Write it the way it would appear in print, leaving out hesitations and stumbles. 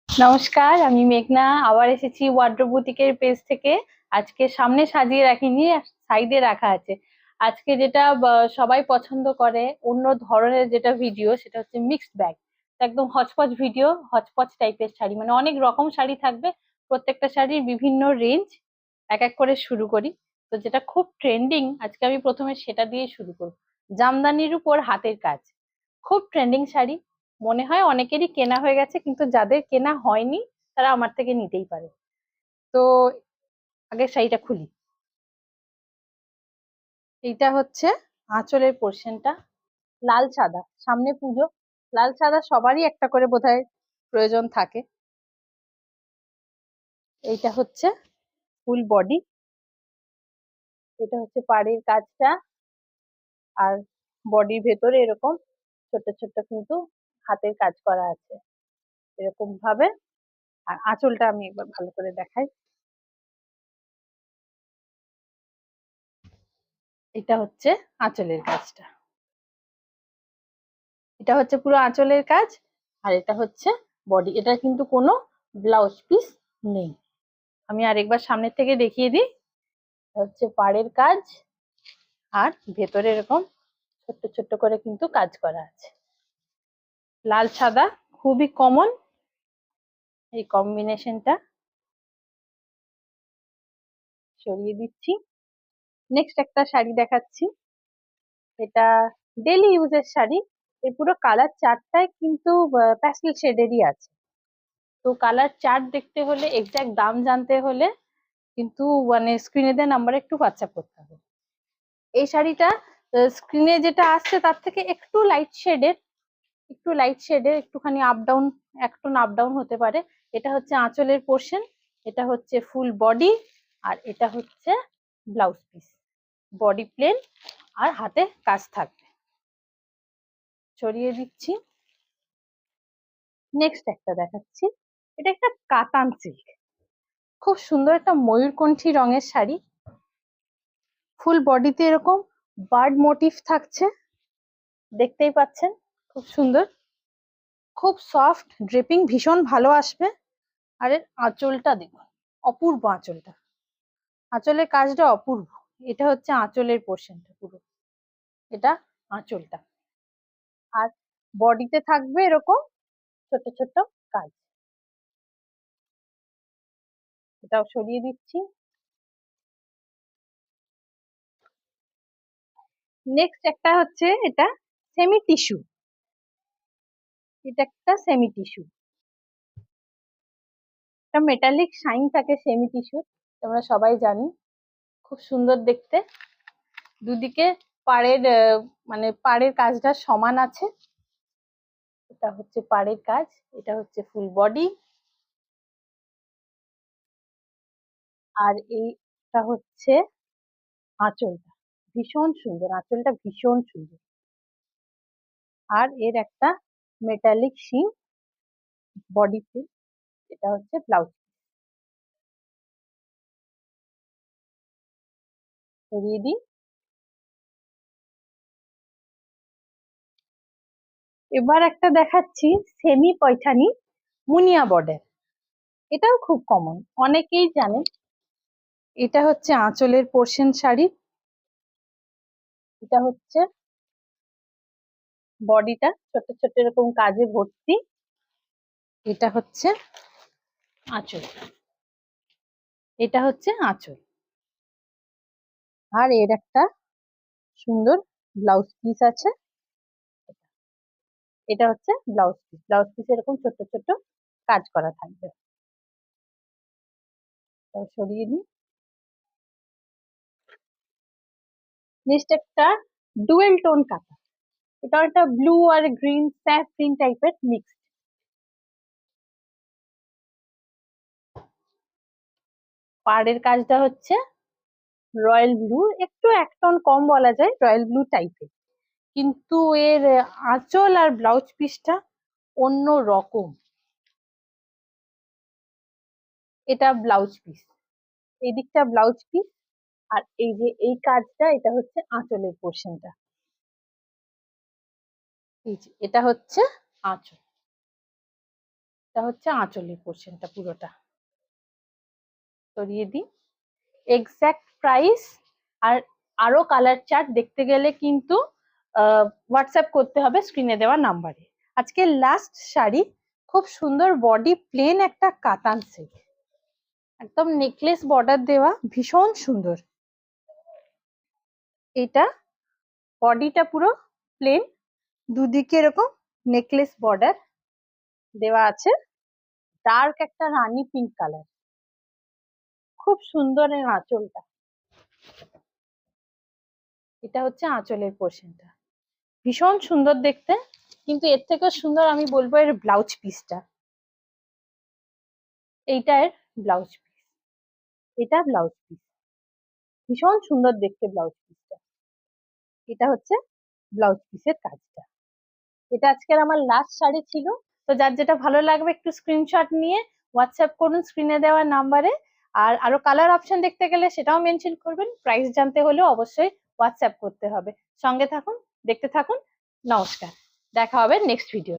নমস্কার, আমি মেঘনা আবার এসেছি ওয়ার্ড্রোব বুটিকের পেজ থেকে। আজকে সামনে সাজিয়ে রাখিনি, সাইডে রাখা আছে। আজকে যেটা সবাই পছন্দ করে অন্য ধরনের যেটা ভিডিও, সেটা হচ্ছে মিক্সড ব্যাগ। একদম হচপচ ভিডিও, হচপচ টাইপের শাড়ি, মানে অনেক রকম শাড়ি থাকবে। প্রত্যেকটা শাড়ির বিভিন্ন রেঞ্জ। এক এক করে শুরু করি। তো যেটা খুব ট্রেন্ডিং, আজকে আমি প্রথমে সেটা দিয়ে শুরু করব। জামদানির উপর হাতের কাজ, খুব ট্রেন্ডিং শাড়ি। মনে হয় অনেকেরই কেনা হয়ে গেছে, কিন্তু যাদের কেনা হয়নি তারা আমার থেকে নিতেই পারে। তো আগে শাড়িটা খুলি। এইটা হচ্ছে আঁচলের পোর্শনটা, লাল সাদা, সামনে পুজো, লাল সাদা সবারই একটা করে বোধহয় প্রয়োজন থাকে। এইটা হচ্ছে ফুল বডি, এটা হচ্ছে পাড়ের কাজটা। আর বডির ভেতরে এরকম ছোট ছোট কিন্তু হাতের কাজ করা আছে এরকম ভাবে। আর আঁচলটা আমি একবার ভালো করে দেখাই। এটা হচ্ছে আঁচলের কাজটা, এটা হচ্ছে পুরো আঁচলের কাজ। আর এটা হচ্ছে বডি, এটা কিন্তু কোনো ব্লাউজ পিস নেই। আমি আরেকবার সামনের থেকে দেখিয়ে দিই। হচ্ছে পাড়ের কাজ, আর ভেতরে এরকম ছোট্ট ছোট্ট করে কিন্তু কাজ করা আছে। লাল সাদা খুবই কমন এই কম্বিনেশনটা। সরিয়ে দিচ্ছি। নেক্সট একটা শাড়ি দেখাচ্ছি। এটা ডেলি ইউজের শাড়ি। এর পুরো কালার চার্টটাই কিন্তু প্যাস্টেল শেডেরই আছে। তো কালার চার্ট দেখতে হলে, এক্সাক্ট দাম জানতে হলে কিন্তু মানে স্ক্রিনে দেওয়া নাম্বারে একটু হোয়াটসঅ্যাপ করতে হবে। এই শাড়িটা স্ক্রিনে যেটা আসছে তার থেকে একটু লাইট শেডের একটুখানি আপ ডাউন, এক টোন আপ ডাউন হতে পারে। এটা হচ্ছে আঁচলের পোর্শন, এটা হচ্ছে ফুল বডি, আর এটা হচ্ছে ব্লাউজ পিস। বডি প্লেন আর হাতে কাজ থাকবে। ছড়িয়ে দিচ্ছি। নেক্সট একটা দেখাচ্ছি। এটা একটা কাতান সিল্ক, খুব সুন্দর একটা ময়ূরকণ্ঠী রঙের শাড়ি। ফুল বডিতে এরকম বার্ড মোটিভ থাকছে, দেখতেই পাচ্ছেন, খুব সুন্দর, খুব সফট ড্রেপিং, ভীষণ ভালো আসবে। আর এর আঁচলটা দেখুন, অপূর্ব আঁচলটা, আঁচলের কাজটা অপূর্ব। এটা হচ্ছে আঁচলের পোর্শনটা পুরো, এটা আঁচলটা। আর বডিতে থাকবে এরকম ছোট ছোট কাজ। এটাও সরিয়ে দিচ্ছি। নেক্সট একটা হচ্ছে, এটা সেমি টিস্যু, এটা একটা সেমি টিস্যু, একটা মেটালিক শাইন থাকে সেমি টিস্যু, তোমরা সবাই জানি। খুব সুন্দর দেখতে, দুদিকে পাড়ের মানে পাড়ের কাজটা সমান আছে। এটা হচ্ছে পাড়ের কাজ, এটা হচ্ছে ফুল বডি। আর এইটা হচ্ছে আঁচলটা, ভীষণ সুন্দর, আঁচলটা ভীষণ সুন্দর। আর এর একটা মেটালিক শিন বডিতে। এটা হচ্ছে ব্লাউজ। সরিয়ে দিই। এবার একটা দেখাচ্ছি সেমি পয়ঠানি, মুনিয়া বর্ডার। এটাও খুব কমন, অনেকেই জানেন। এটা হচ্ছে আঁচলের পোর্শন শাড়ি, এটা হচ্ছে বডিটা ছোট ছোট এরকম কাজে ভর্তি। এটা হচ্ছে আঁচল, এটা হচ্ছে আঁচল। আর এর একটা সুন্দর ব্লাউজ পিস আছে, এটা হচ্ছে ব্লাউজ পিস। ব্লাউজ পিস এরকম ছোট ছোট কাজ করা থাকবে। সরিয়ে দিই। নেক্সট একটা ডুয়েল টোন কাটা, এটা একটা ব্লু আর গ্রিন, স্যাফ গ্রিন টাইপের মিক্স। পাড়ের কাজটা হচ্ছে রয়্যাল ব্লু, একটু এক টোন কম বলা যায়, রয়্যাল ব্লু টাইপের। কিন্তু এর আঁচল আর ব্লাউজ পিসটা অন্য রকম। এটা ব্লাউজ পিস, এই দিকটা ব্লাউজ পিস। আর এই যে এই কাজটা, এটা হচ্ছে আঁচলের পোর্শনটা। এই যে এটা হচ্ছে আঁচল, এটা হচ্ছে আঁচলের পোর্শনটা পুরোটা। সরিয়ে দিই। এক্সাক্ট প্রাইস আর আরো কালার চার্ট দেখতে গেলে কিন্তু হোয়াটসঅ্যাপ করতে হবে স্ক্রিনে দেওয়া নাম্বারে। আজকে লাস্ট শাড়ি, খুব সুন্দর বডি প্লেন একটা কাতান সিল্ক, একদম নেকলেস বর্ডার দেওয়া, ভীষণ সুন্দর। এটা বডিটা পুরো প্লেন, দুদিকে এরকম নেকলেস বর্ডার দেওয়া আছে, ডার্ক একটা রানী পিঙ্ক কালার, খুব সুন্দর এর আঁচলটা। এটা হচ্ছে আঁচলের পোর্শনটা, ভীষণ সুন্দর দেখতে। কিন্তু এর থেকেও সুন্দর আমি বলবো এর ব্লাউজ পিসটা। এইটা এর ব্লাউজ পিস, এটা ব্লাউজ পিস, ভীষণ সুন্দর দেখতে ব্লাউজ পিসটা। এটা হচ্ছে ব্লাউজ পিসের কাজটা। এটা আজকের আমার লাস্ট শাড়ি ছিল। তো যার যেটা ভালো লাগবে একটু স্ক্রিনশট নিয়ে হোয়াটসঅ্যাপ করুন স্ক্রিনে দেওয়া নাম্বারে। আর আরো কালার অপশন দেখতে গেলে সেটাও মেনশন করবেন। প্রাইস জানতে হলেও অবশ্যই হোয়াটসঅ্যাপ করতে হবে। সঙ্গে থাকুন, দেখতে থাকুন। নমস্কার, দেখা হবে নেক্সট ভিডিও।